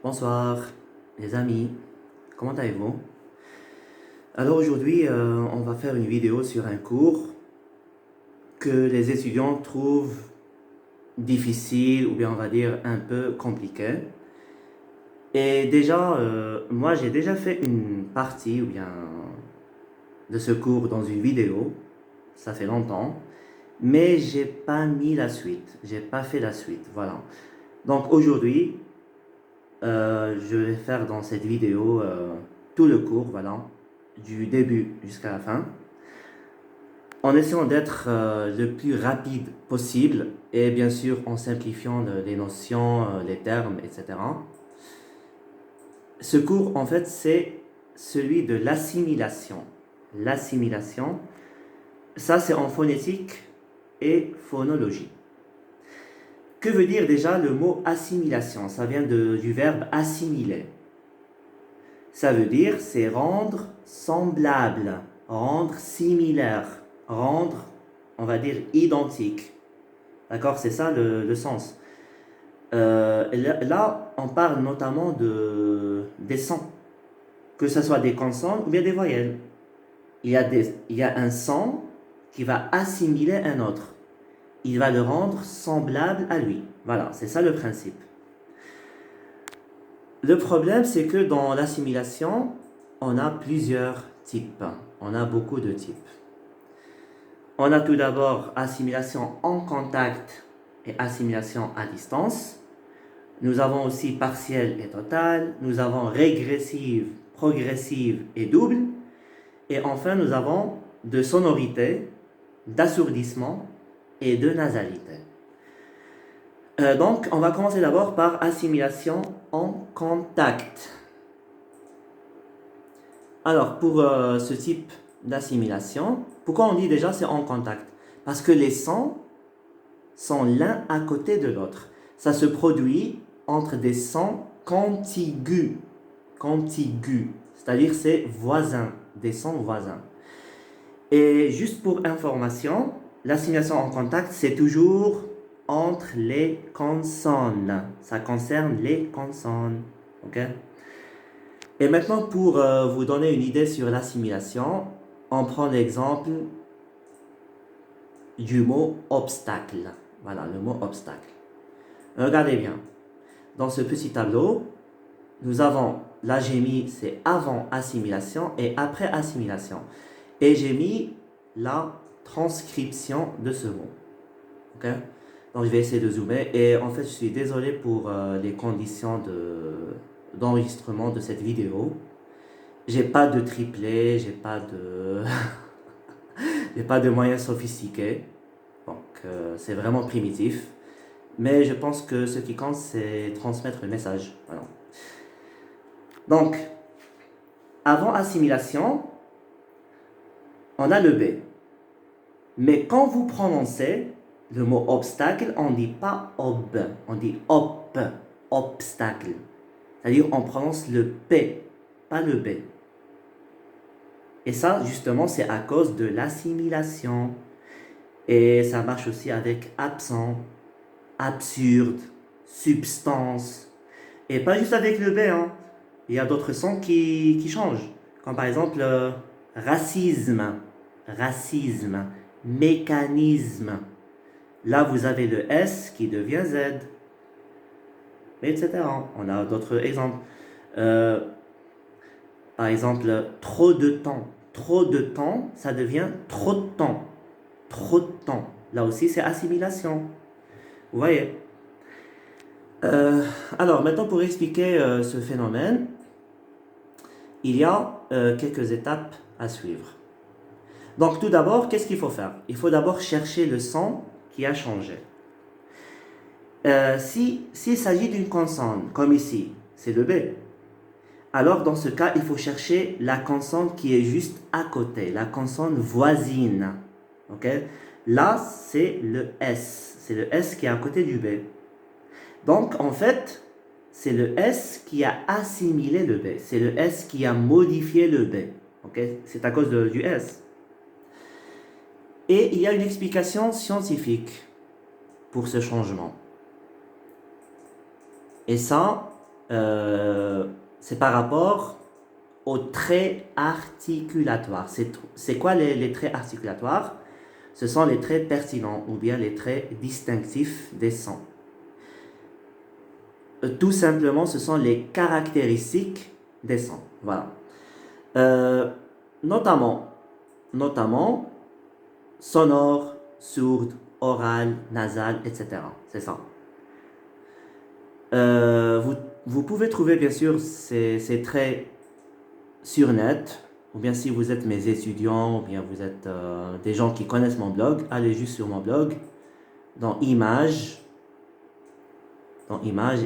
Bonsoir les amis, comment allez-vous? Alors aujourd'hui, on va faire une vidéo sur un cours que les étudiants trouvent difficile ou bien on va dire un peu compliqué. Et déjà, moi j'ai déjà fait une partie ou bien de ce cours dans une vidéo, ça fait longtemps, mais j'ai pas mis la suite, j'ai pas fait la suite, voilà. Donc aujourd'hui, je vais faire dans cette vidéo tout le cours, voilà, du début jusqu'à la fin, en essayant d'être le plus rapide possible et bien sûr en simplifiant les notions, les termes, etc. Ce cours, en fait, c'est celui de l'assimilation. L'assimilation, ça c'est en phonétique et phonologie. Que veut dire déjà le mot assimilation? Ça vient du verbe assimiler. Ça veut dire c'est rendre semblable, rendre similaire, rendre, on va dire, identique. D'accord? C'est ça le sens. Là, on parle notamment des sons, que ce soit des consonnes ou bien des voyelles. Il y a un son qui va assimiler un autre. Il va le rendre semblable à lui. Voilà, c'est ça le principe. Le problème, c'est que dans l'assimilation, on a plusieurs types. On a beaucoup de types. On a tout d'abord assimilation en contact et assimilation à distance. Nous avons aussi partielle et totale. Nous avons régressive, progressive et double. Et enfin, nous avons de sonorité, d'assourdissement et de nasalité. Donc, on va commencer d'abord par assimilation en contact. Alors, pour ce type d'assimilation, pourquoi on dit déjà c'est en contact? Parce que les sons sont l'un à côté de l'autre. Ça se produit entre des sons contigus. Contigus, c'est-à-dire c'est voisins, des sons voisins. Et juste pour information, l'assimilation en contact, c'est toujours entre les consonnes. Ça concerne les consonnes. Ok? Et maintenant, pour vous donner une idée sur l'assimilation, on prend l'exemple du mot obstacle. Voilà, le mot obstacle. Regardez bien. Dans ce petit tableau, nous avons, là j'ai mis, c'est avant assimilation et après assimilation. Et j'ai mis la transcription de ce mot. Ok? Donc je vais essayer de zoomer. Et en fait, je suis désolé pour les conditions d'enregistrement de cette vidéo. J'ai pas de triplet, j'ai pas de, j'ai pas de moyens sophistiqués. Donc c'est vraiment primitif. Mais je pense que ce qui compte, c'est transmettre le message. Voilà. Donc, avant assimilation, on a le B. Mais quand vous prononcez le mot obstacle, on ne dit pas ob, on dit op, obstacle. C'est-à-dire on prononce le P, pas le B. Et ça, justement, c'est à cause de l'assimilation. Et ça marche aussi avec absent, absurde, substance. Et pas juste avec le B, hein. Il y a d'autres sons qui changent. Comme par exemple racisme, racisme, mécanisme. Là, vous avez le S qui devient Z, etc. On a d'autres exemples. Euh, Par exemple, trop de temps. Trop de temps, ça devient trop de temps. Trop de temps. Là aussi, c'est assimilation. Vous voyez? Alors, maintenant, pour expliquer ce phénomène, il y a quelques étapes à suivre. Donc, tout d'abord, qu'est-ce qu'il faut faire? Il faut d'abord chercher le son qui a changé. S'il s'agit d'une consonne, comme ici, c'est le B, alors dans ce cas, il faut chercher la consonne qui est juste à côté, la consonne voisine. Ok? Là, c'est le S. C'est le S qui est à côté du B. Donc, en fait, c'est le S qui a assimilé le B. C'est le S qui a modifié le B. Ok? C'est à cause du S. Et il y a une explication scientifique pour ce changement. Et ça, c'est par rapport aux traits articulatoires. C'est quoi les traits articulatoires? Ce sont les traits pertinents ou bien les traits distinctifs des sons. Tout simplement, ce sont les caractéristiques des sons. Voilà. Euh, notamment, sonore, sourde, oral, nasal, etc. C'est ça. Vous pouvez trouver bien sûr ces traits sur net, ou bien si vous êtes mes étudiants, ou bien vous êtes des gens qui connaissent mon blog, allez juste sur mon blog, dans images,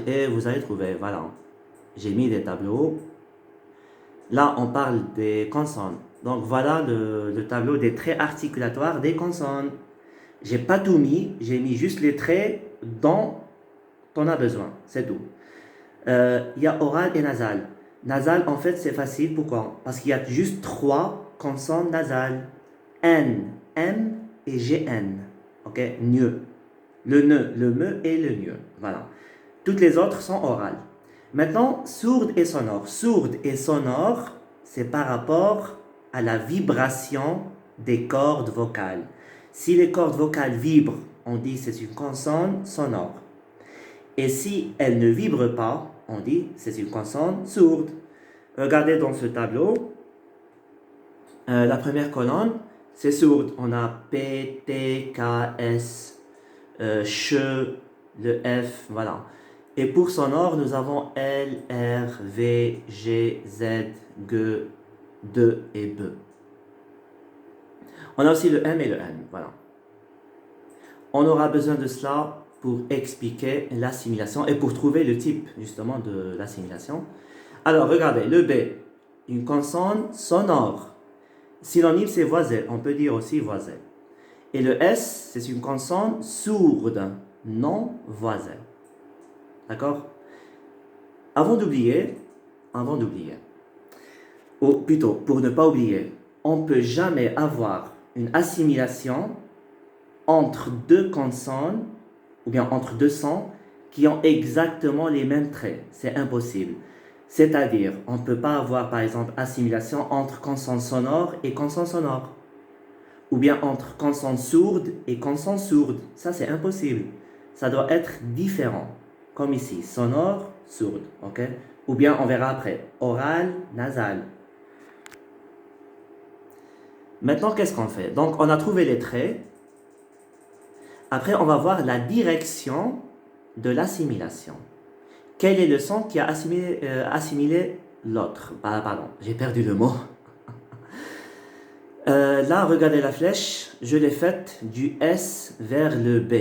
et vous allez trouver, voilà, j'ai mis des tableaux. Là, on parle des consonnes. Donc voilà le tableau des traits articulatoires des consonnes. J'ai pas tout mis, j'ai mis juste les traits dont on a besoin, c'est tout. Il y a oral et nasal. Nasal, en fait, c'est facile. Pourquoi? Parce qu'il y a juste 3 consonnes nasales. N, M et GN. Ok? Gne. Le ne, le me et le gne. Voilà. Toutes les autres sont orales. Maintenant, sourde et sonore. Sourde et sonore, c'est par rapport à la vibration des cordes vocales. Si les cordes vocales vibrent, on dit c'est une consonne sonore. Et si elle ne vibre pas, on dit c'est une consonne sourde. Regardez dans ce tableau, la première colonne, c'est sourde. On a P, T, K, S, CH, le F, voilà. Et pour sonore, nous avons L, R, V, G, Z, G, D et B. On a aussi le M et le N, voilà. On aura besoin de cela pour expliquer l'assimilation et pour trouver le type justement de l'assimilation. Alors regardez, le B, une consonne sonore. Synonyme c'est voiselle, on peut dire aussi voiselle. Et le S, c'est une consonne sourde, non voiselle. D'accord? Avant d'oublier, ou plutôt pour ne pas oublier, on ne peut jamais avoir une assimilation entre deux consonnes ou bien entre deux sons qui ont exactement les mêmes traits. C'est impossible. C'est-à-dire, on ne peut pas avoir par exemple assimilation entre consonnes sonores et consonnes sonores. Ou bien entre consonnes sourdes et consonnes sourdes. Ça, c'est impossible. Ça doit être différent. Comme ici, sonore, sourde. Ok? Ou bien, on verra après, oral, nasal. Maintenant, qu'est-ce qu'on fait? Donc, on a trouvé les traits. Après, on va voir la direction de l'assimilation. Quel est le son qui a assimilé l'autre? Pardon, j'ai perdu le mot. Là, regardez la flèche, je l'ai faite du S vers le B.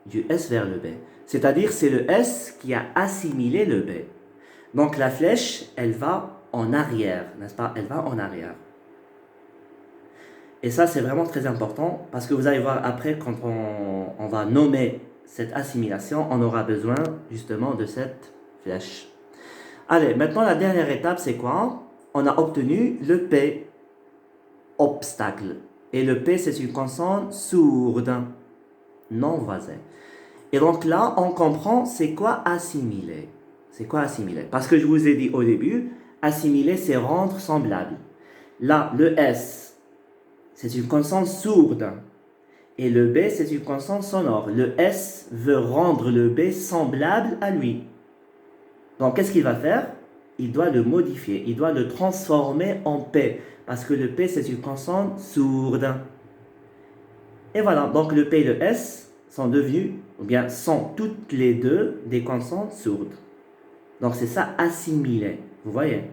Du S vers le B. C'est-à-dire, c'est le S qui a assimilé le B. Donc, la flèche, elle va en arrière, n'est-ce pas? Elle va en arrière. Et ça, c'est vraiment très important parce que vous allez voir après, quand on va nommer cette assimilation, on aura besoin justement de cette flèche. Allez, maintenant la dernière étape, c'est quoi? On a obtenu le P, obstacle. Et le P, c'est une consonne sourde, non voisée. Et donc là, on comprend c'est quoi assimiler. C'est quoi assimiler? Parce que je vous ai dit au début, assimiler, c'est rendre semblable. Là, le S, c'est une consonne sourde. Et le B, c'est une consonne sonore. Le S veut rendre le B semblable à lui. Donc, qu'est-ce qu'il va faire? Il doit le modifier. Il doit le transformer en P. Parce que le P, c'est une consonne sourde. Et voilà. Donc, le P et le S sont devenus, ou bien sont toutes les deux des consonnes sourdes. Donc, c'est ça, assimiler. Vous voyez?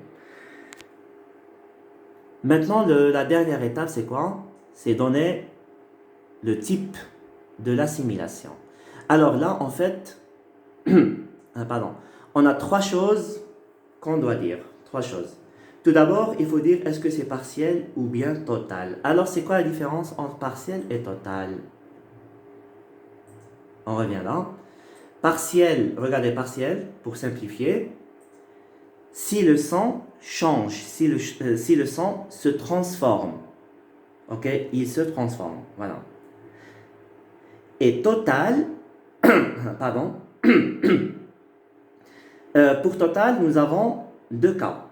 Maintenant, la dernière étape, c'est quoi? C'est donner le type de l'assimilation. Alors là, en fait, on a 3 choses qu'on doit dire. 3 choses. Tout d'abord, il faut dire est-ce que c'est partiel ou bien total. Alors, c'est quoi la différence entre partiel et total? On revient là. Partiel, regardez partiel, pour simplifier. Si le son change, si le son se transforme, ok, il se transforme, voilà. Et total, pardon, Pour total, nous avons deux cas.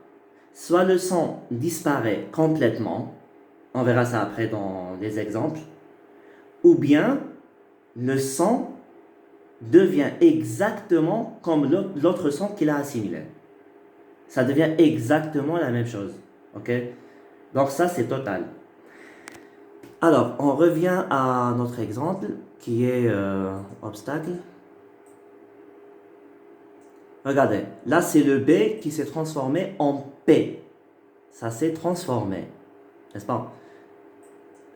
Soit le son disparaît complètement, on verra ça après dans les exemples, ou bien le son devient exactement comme l'autre son qu'il a assimilé. Ça devient exactement la même chose. Ok? Donc ça, c'est total. Alors, on revient à notre exemple qui est obstacle. Regardez, là c'est le B qui s'est transformé en P. Ça s'est transformé, n'est-ce pas?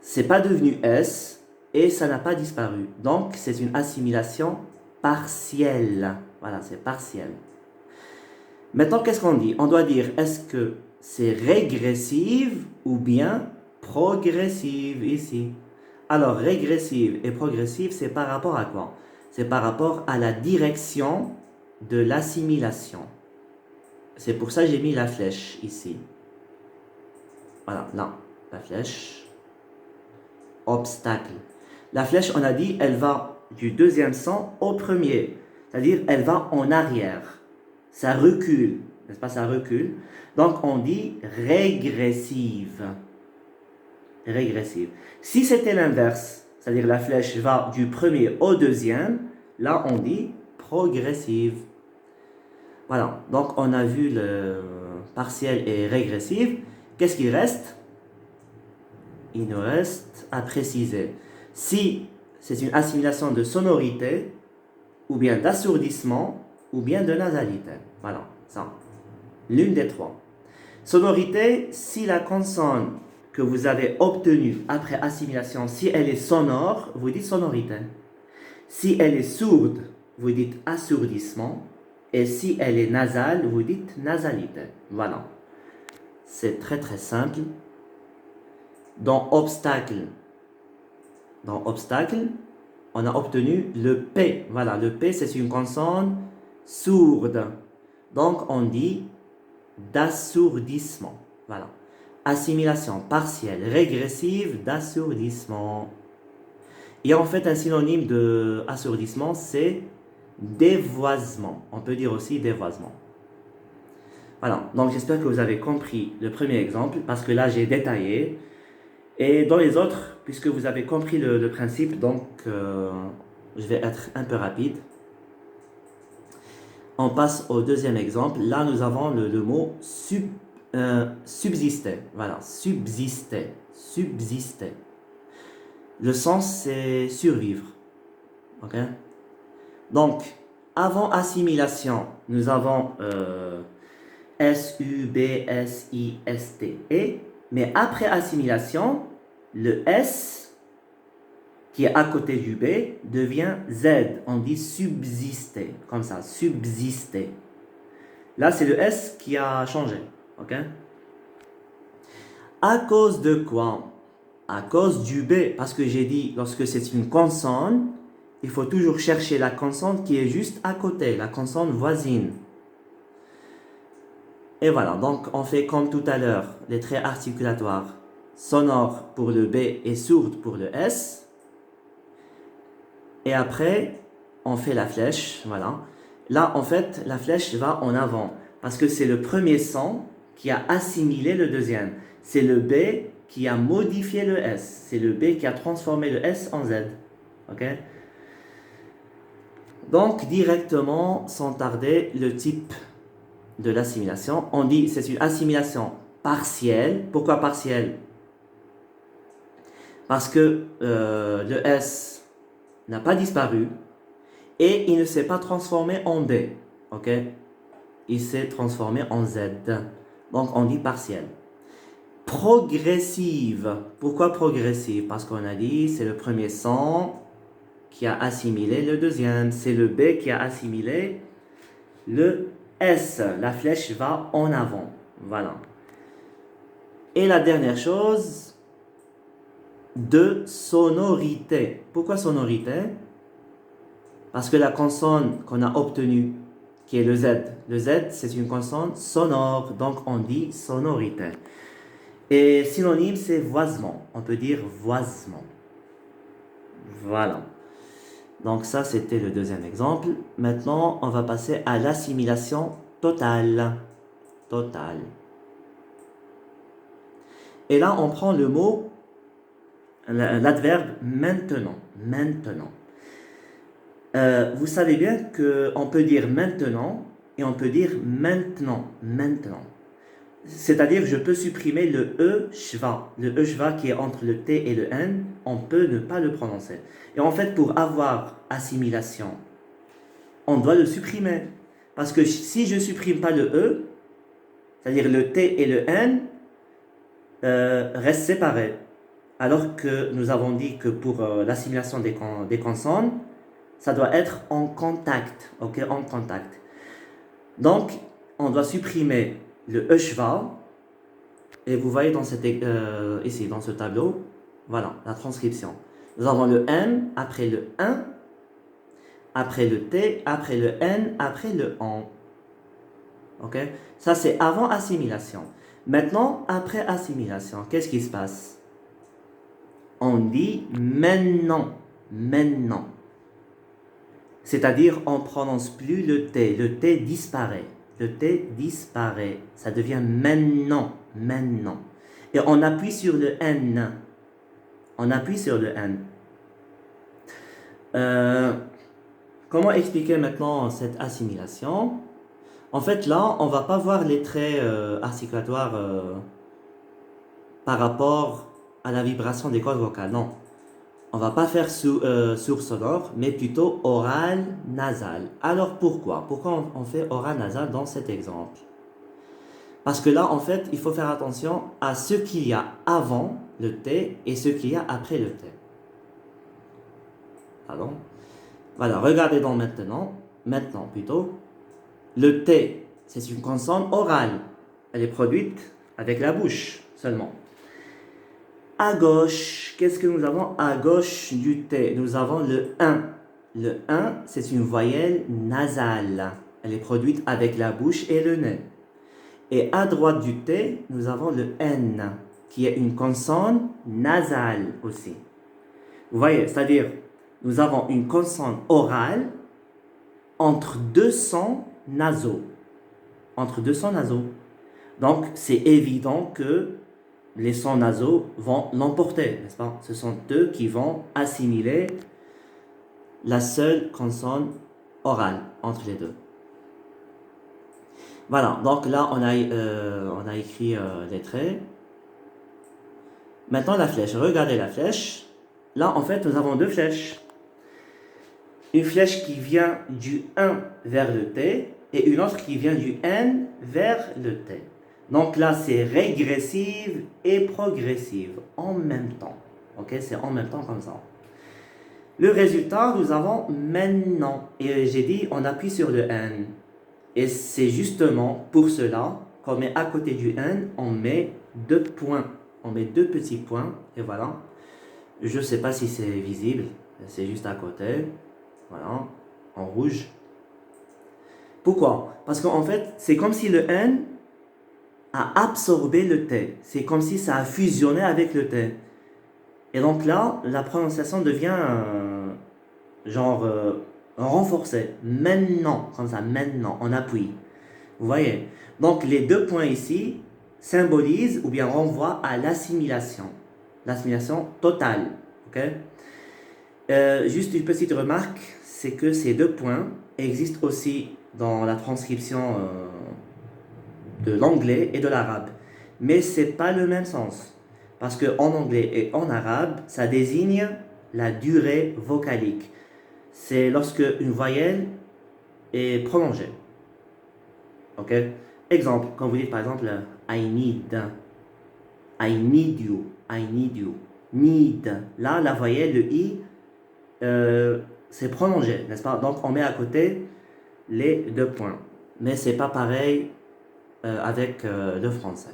C'est pas devenu S et ça n'a pas disparu. Donc c'est une assimilation partielle. Voilà, c'est partiel. Maintenant, qu'est-ce qu'on dit? On doit dire est-ce que c'est régressive ou bien progressive ici? Alors, régressive et progressive, c'est par rapport à quoi? C'est par rapport à la direction de l'assimilation. C'est pour ça que j'ai mis la flèche ici. Voilà, là, la flèche. Obstacle. La flèche, on a dit, elle va du deuxième son au premier. C'est-à-dire, elle va en arrière. Ça recule, n'est-ce pas? Ça recule. Donc, on dit régressive. Régressive. Si c'était l'inverse, c'est-à-dire la flèche va du premier au deuxième, là, on dit progressive. Voilà, donc on a vu le partiel et régressif. Qu'est-ce qu'il reste? Il nous reste à préciser si c'est une assimilation de sonorité, ou bien d'assourdissement, ou bien de nasalité. Voilà, ça. L'une des trois. Sonorité, si la consonne que vous avez obtenue après assimilation, si elle est sonore, vous dites sonorité. Si elle est sourde, vous dites assourdissement. Et si elle est nasale, vous dites nasalité. Voilà. C'est très très simple. Dans obstacle, on a obtenu le P. Voilà, le P c'est une consonne sourde. Donc on dit d'assourdissement. Voilà. Assimilation partielle régressive d'assourdissement. Et en fait un synonyme de assourdissement c'est dévoisement. On peut dire aussi dévoisement. Voilà, donc j'espère que vous avez compris le premier exemple parce que là j'ai détaillé. Et dans les autres, puisque vous avez compris le principe, donc je vais être un peu rapide. On passe au deuxième exemple. Là nous avons le mot subsister. Voilà, subsister. Subsister. Le sens c'est survivre. Ok? Donc, avant assimilation, nous avons S-U-B-S-I-S-T-E. Mais après assimilation, le S qui est à côté du B devient Z. On dit subsister. Comme ça, subsister. Là, c'est le S qui a changé. Ok? À cause de quoi? À cause du B. Parce que j'ai dit, lorsque c'est une consonne, il faut toujours chercher la consonne qui est juste à côté, la consonne voisine. Et voilà, donc on fait comme tout à l'heure, les traits articulatoires. Sonore pour le B et sourde pour le S. Et après, on fait la flèche, voilà. Là, en fait, la flèche va en avant. Parce que c'est le premier son qui a assimilé le deuxième. C'est le B qui a modifié le S. C'est le B qui a transformé le S en Z. Ok? Donc, directement, sans tarder, le type de l'assimilation. On dit c'est une assimilation partielle. Pourquoi partielle? Parce que le S n'a pas disparu et il ne s'est pas transformé en B. Ok? Il s'est transformé en Z. Donc, on dit partielle. Progressive. Pourquoi progressive? Parce qu'on a dit c'est le premier son qui a assimilé le deuxième. C'est le B qui a assimilé le S. La flèche va en avant. Voilà. Et la dernière chose, de sonorité. Pourquoi sonorité? Parce que la consonne qu'on a obtenue, qui est le Z, c'est une consonne sonore. Donc on dit sonorité. Et synonyme, c'est voisement. On peut dire voisement. Voilà. Donc ça, c'était le deuxième exemple. Maintenant, on va passer à l'assimilation totale. Totale. Et là, on prend le mot, l'adverbe maintenant. Maintenant. Vous savez bien qu'on peut dire maintenant et on peut dire maintenant. Maintenant. C'est-à-dire, je peux supprimer le E, schwa. Le E, schwa qui est entre le T et le N, on peut ne pas le prononcer. Et en fait, pour avoir assimilation, on doit le supprimer. Parce que si je ne supprime pas le E, c'est-à-dire le T et le N, restent séparés. Alors que nous avons dit que pour l'assimilation des consonnes, ça doit être en contact. Ok, en contact. Donc, on doit supprimer le E, schwa. Et vous voyez ici, dans ce tableau, voilà, la transcription. Nous avons le M, après le 1, après le T, après le N, après le ON. Ok? Ça, c'est avant assimilation. Maintenant, après assimilation, qu'est-ce qui se passe? On dit maintenant. Maintenant. C'est-à-dire, on ne prononce plus le T. Le T disparaît. Le T disparaît. Ça devient maintenant. Maintenant. Et on appuie sur le N. On appuie sur le N. Comment expliquer maintenant cette assimilation? En fait, là, on ne va pas voir les traits articulatoires par rapport à la vibration des cordes vocales. Non. On ne va pas faire sourd sonore, mais plutôt oral nasal. Alors pourquoi? Pourquoi on fait oral nasal dans cet exemple? Parce que là, en fait, il faut faire attention à ce qu'il y a avant le T et ce qu'il y a après le T. Pardon? Voilà, regardez donc maintenant. Maintenant plutôt. Le T, c'est une consonne orale. Elle est produite avec la bouche seulement. À gauche, qu'est-ce que nous avons à gauche du T? Nous avons le 1. Le 1, c'est une voyelle nasale. Elle est produite avec la bouche et le nez. Et à droite du T, nous avons le N, qui est une consonne nasale aussi. Vous voyez, c'est-à-dire, nous avons une consonne orale entre deux sons nasaux. Entre deux sons nasaux. Donc, c'est évident que les sons nasaux vont l'emporter, n'est-ce pas? Ce sont eux qui vont assimiler la seule consonne orale entre les deux. Voilà, donc là, on a écrit les traits. Maintenant, la flèche. Regardez la flèche. Là, en fait, nous avons deux flèches. Une flèche qui vient du 1 vers le T et une autre qui vient du N vers le T. Donc là, c'est régressive et progressive en même temps. Ok, c'est en même temps comme ça. Le résultat, nous avons maintenant. Et j'ai dit, on appuie sur le N. Et c'est justement pour cela qu'on met à côté du N, on met deux points. On met deux petits points. Et voilà. Je ne sais pas si c'est visible. C'est juste à côté. Voilà. En rouge. Pourquoi? Parce qu'en fait, c'est comme si le N a absorbé le T. C'est comme si ça a fusionné avec le T. Et donc là, la prononciation devient renforcée. Maintenant, comme ça, maintenant, on appuie. Vous voyez? Donc les deux points ici symbolisent ou bien renvoient à l'assimilation. L'assimilation totale. Ok? Juste une petite remarque, c'est que ces deux points existent aussi dans la transcription de l'anglais et de l'arabe. Mais ce n'est pas le même sens. Parce qu'en anglais et en arabe, ça désigne la durée vocalique. C'est lorsque une voyelle est prolongée. Ok? Exemple, quand vous dites par exemple I need you, I need you. Need. Là, la voyelle, le I, c'est prolongé, n'est-ce pas? Donc, on met à côté les deux points. Mais c'est pas pareil avec le français.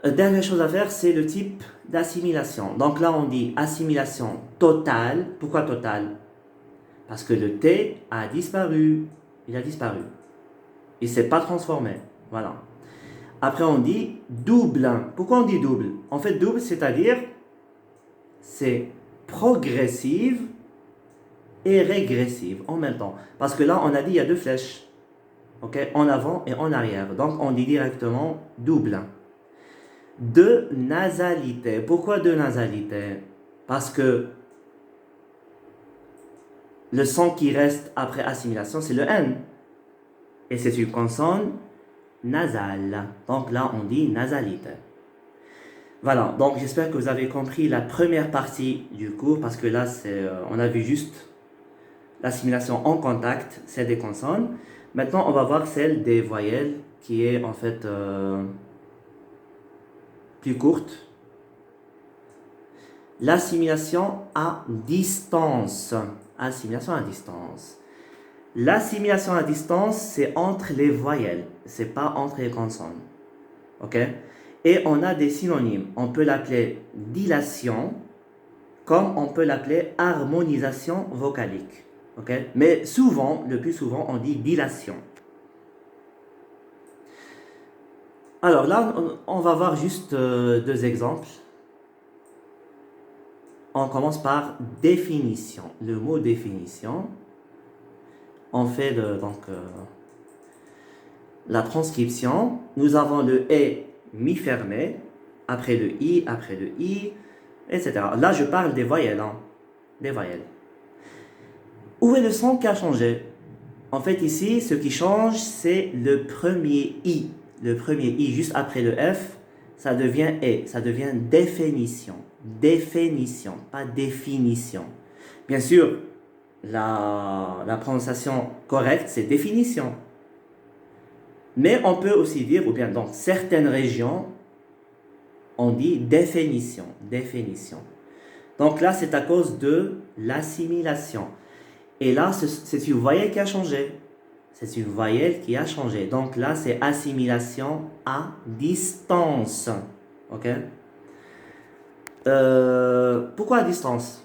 Dernière chose à faire, c'est le type d'assimilation. Donc là, on dit assimilation totale. Pourquoi totale? Parce que le T a disparu. Il a disparu. Il ne s'est pas transformé. Voilà. Après, on dit double. Pourquoi on dit double? En fait, double, c'est-à-dire, c'est progressive et régressive en même temps. Parce que là, on a dit il y a deux flèches. Ok, en avant et en arrière. Donc, on dit directement double. Deux nasalités. Pourquoi deux nasalités? Parce que le son qui reste après assimilation, c'est le N. Et c'est une consonne nasale. Donc là, on dit nasalité. Voilà, donc j'espère que vous avez compris la première partie du cours, parce que là, on a vu juste l'assimilation en contact, c'est des consonnes. Maintenant, on va voir celle des voyelles, qui est en fait plus courte. L'assimilation à distance. Assimilation à distance. L'assimilation à distance, c'est entre les voyelles, c'est pas entre les consonnes. Ok? Et on a des synonymes. On peut l'appeler dilation, comme on peut l'appeler harmonisation vocalique. Ok? Mais souvent, le plus souvent, on dit dilation. Alors là, on va voir juste deux exemples. On commence par définition. Le mot définition, on fait la transcription. Nous avons le « et » mi-fermé, après le « i », etc. Là, je parle des voyelles. Des voyelles. Où est le son qui a changé? En fait, ici, ce qui change, c'est le premier « i ». Le premier « i » juste après le « f », ça devient « et », ça devient définition. Définition, pas définition. Bien sûr, la prononciation correcte, c'est définition. Mais on peut aussi dire, ou bien dans certaines régions, on dit définition, définition. Donc là, c'est à cause de l'assimilation. Et là, c'est une voyelle qui a changé. C'est une voyelle qui a changé. Donc là, c'est assimilation à distance. Ok? Pourquoi à distance?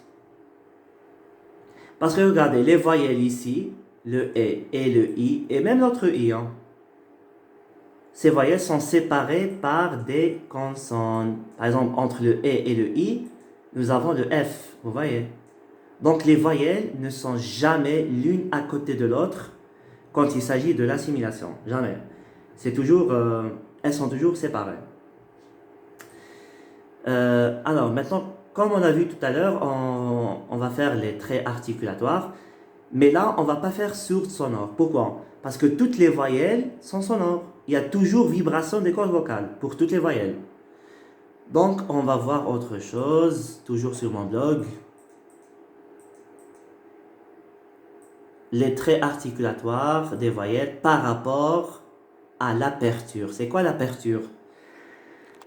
Parce que regardez, les voyelles ici, le « et » et le « i », et même l'autre « i », ces voyelles sont séparées par des consonnes. Par exemple, entre le « et » et le « i », nous avons le « f », vous voyez. Donc les voyelles ne sont jamais l'une à côté de l'autre quand il s'agit de l'assimilation. Jamais. Elles sont toujours séparées. Alors maintenant, comme on a vu tout à l'heure, on va faire les traits articulatoires. Mais là, on ne va pas faire sourde sonore. Pourquoi? Parce que toutes les voyelles sont sonores. Il y a toujours vibration des cordes vocales pour toutes les voyelles. Donc, on va voir autre chose, toujours sur mon blog. Les traits articulatoires des voyelles par rapport à l'aperture. C'est quoi l'aperture?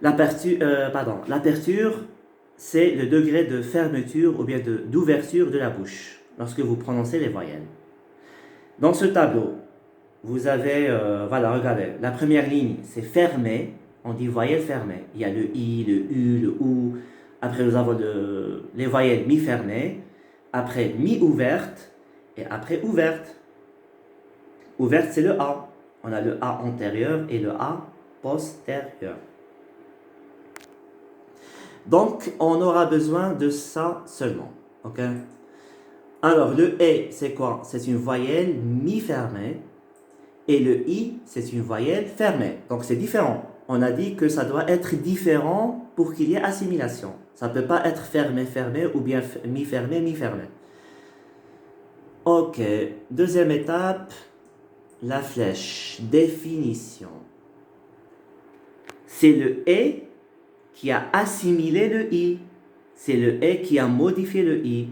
L'aperture, c'est le degré de fermeture ou bien d'ouverture de la bouche lorsque vous prononcez les voyelles. Dans ce tableau, vous avez, regardez, la première ligne, c'est fermé, on dit voyelle fermée. Il y a le i, le u, le ou. Après, nous avons les voyelles mi-fermées, après mi-ouverte, et après ouverte. Ouverte, c'est le a. On a le a antérieur et le a postérieur. Donc, on aura besoin de ça seulement. Ok? Alors, le « et », c'est quoi? C'est une voyelle mi-fermée. Et le « i », c'est une voyelle fermée. Donc, c'est différent. On a dit que ça doit être différent pour qu'il y ait assimilation. Ça ne peut pas être fermé, fermé, ou bien mi-fermé, mi-fermé. Ok. Deuxième étape, la flèche. Définition. C'est le « et » qui a assimilé le « i ». C'est le « et » qui a modifié le « i ».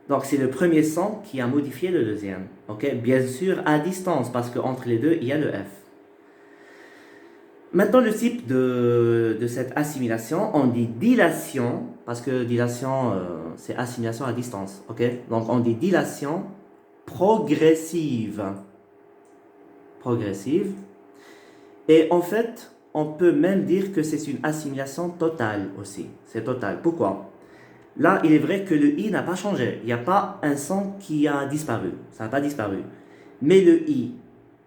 Donc, c'est le premier son qui a modifié le deuxième. Ok? Bien sûr, à distance, parce qu'entre les deux, il y a le F. Maintenant, le type de cette assimilation, on dit dilation, parce que dilation, c'est assimilation à distance. Ok? Donc, on dit dilation progressive. Progressive. Et en fait, on peut même dire que c'est une assimilation totale aussi. C'est total. Pourquoi? Là, il est vrai que le i n'a pas changé. Il n'y a pas un son qui a disparu. Ça n'a pas disparu. Mais le i,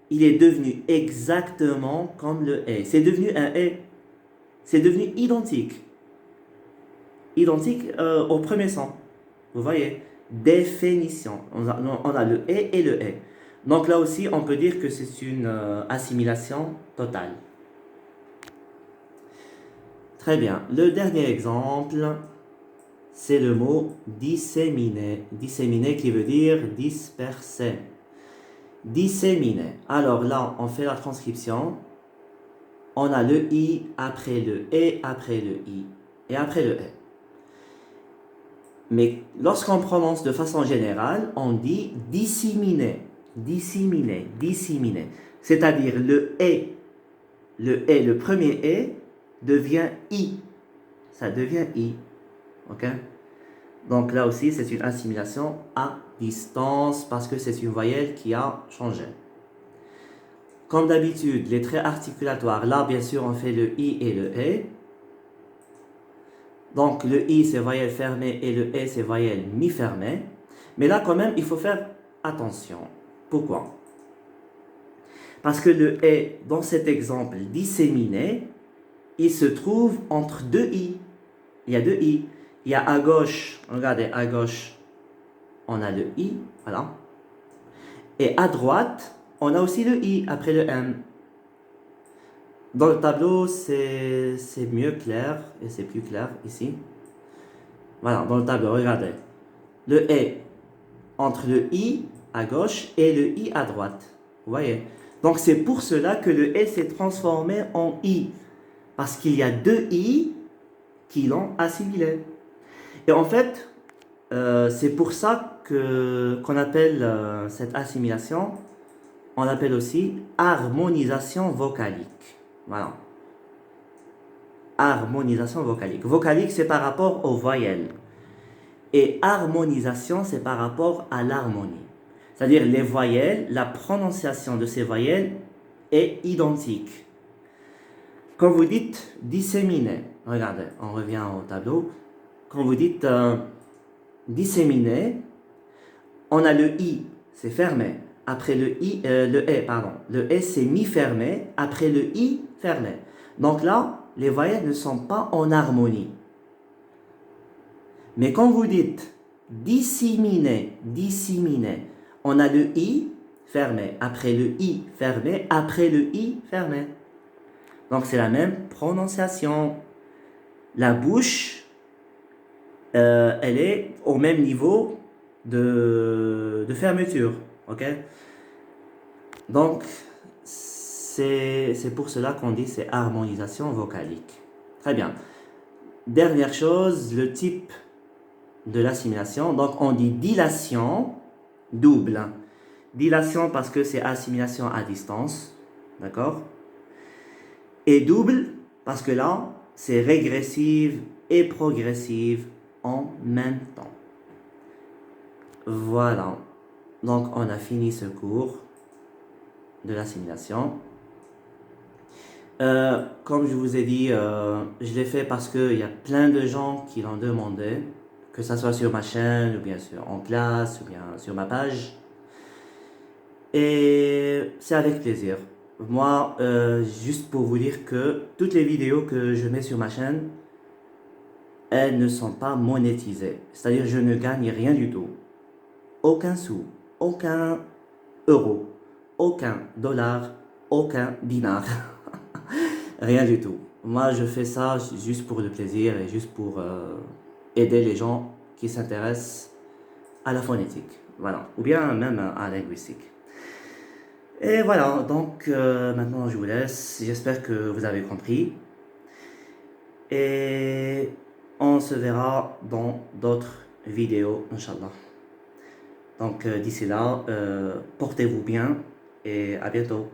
il est devenu exactement comme le et. C'est devenu un et. C'est devenu identique. Identique au premier son. Vous voyez? définition. On a le et le est. Donc là aussi, on peut dire que c'est une assimilation totale. Très bien. Le dernier exemple, c'est le mot disséminer. Disséminer qui veut dire disperser. Disséminer. Alors là, on fait la transcription. On a le i après le et après le i et après le est. Mais lorsqu'on prononce de façon générale, on dit disséminer, disséminer, disséminer. C'est-à-dire le premier et devient i. Ça devient i. Ok? Donc là aussi, c'est une assimilation à distance parce que c'est une voyelle qui a changé. Comme d'habitude, les traits articulatoires, là, bien sûr, on fait le i et le e. Donc, le i, c'est voyelle fermée et le e, c'est voyelle mi-fermée. Mais là, quand même, il faut faire attention. Pourquoi? Parce que le e, dans cet exemple disséminé, il se trouve entre deux i. Il y a deux i. Il y a à gauche, regardez, à gauche, on a le i, voilà. Et à droite, on a aussi le i après le m. Dans le tableau, c'est mieux clair et c'est plus clair ici. Voilà, dans le tableau, regardez. Le E entre le I à gauche et le I à droite. Vous voyez? Donc c'est pour cela que le E s'est transformé en I. Parce qu'il y a deux I qui l'ont assimilé. Et en fait, c'est pour ça qu'on appelle cette assimilation, on l'appelle aussi harmonisation vocalique. Voilà. Harmonisation vocalique. Vocalique, c'est par rapport aux voyelles. Et harmonisation, c'est par rapport à l'harmonie. C'est-à-dire les voyelles, la prononciation de ces voyelles est identique. Quand vous dites disséminer, regardez, on revient au tableau. Quand vous dites disséminer, on a le i, c'est fermé. Après le i, le e, pardon. Le e, c'est mi-fermé. Après le i, fermé. Donc là, les voyelles ne sont pas en harmonie. Mais quand vous dites disséminer, disséminer, on a le i fermé, après le i fermé, après le i fermé. Donc c'est la même prononciation. La bouche, elle est au même niveau de fermeture. Ok? Donc c'est pour cela qu'on dit c'est harmonisation vocalique. Très bien. Dernière chose, le type de l'assimilation. Donc on dit dilation double. Dilation parce que c'est assimilation à distance. D'accord? Et double parce que là, c'est régressive et progressive en même temps. Voilà. Donc on a fini ce cours de l'assimilation. Comme je vous ai dit, je l'ai fait parce qu'il y a plein de gens qui l'ont demandé, que ce soit sur ma chaîne, ou bien sûr en classe, ou bien sur ma page. Et c'est avec plaisir. Moi, juste pour vous dire que toutes les vidéos que je mets sur ma chaîne, elles ne sont pas monétisées. C'est-à-dire je ne gagne rien du tout. Aucun sou, aucun euro, aucun dollar, aucun dinar. Rien du tout. Moi, je fais ça juste pour le plaisir et juste pour aider les gens qui s'intéressent à la phonétique. Voilà. Ou bien même à la linguistique. Et voilà. Donc, maintenant, je vous laisse. J'espère que vous avez compris. Et on se verra dans d'autres vidéos, Inch'Allah. Donc, d'ici là, portez-vous bien et à bientôt.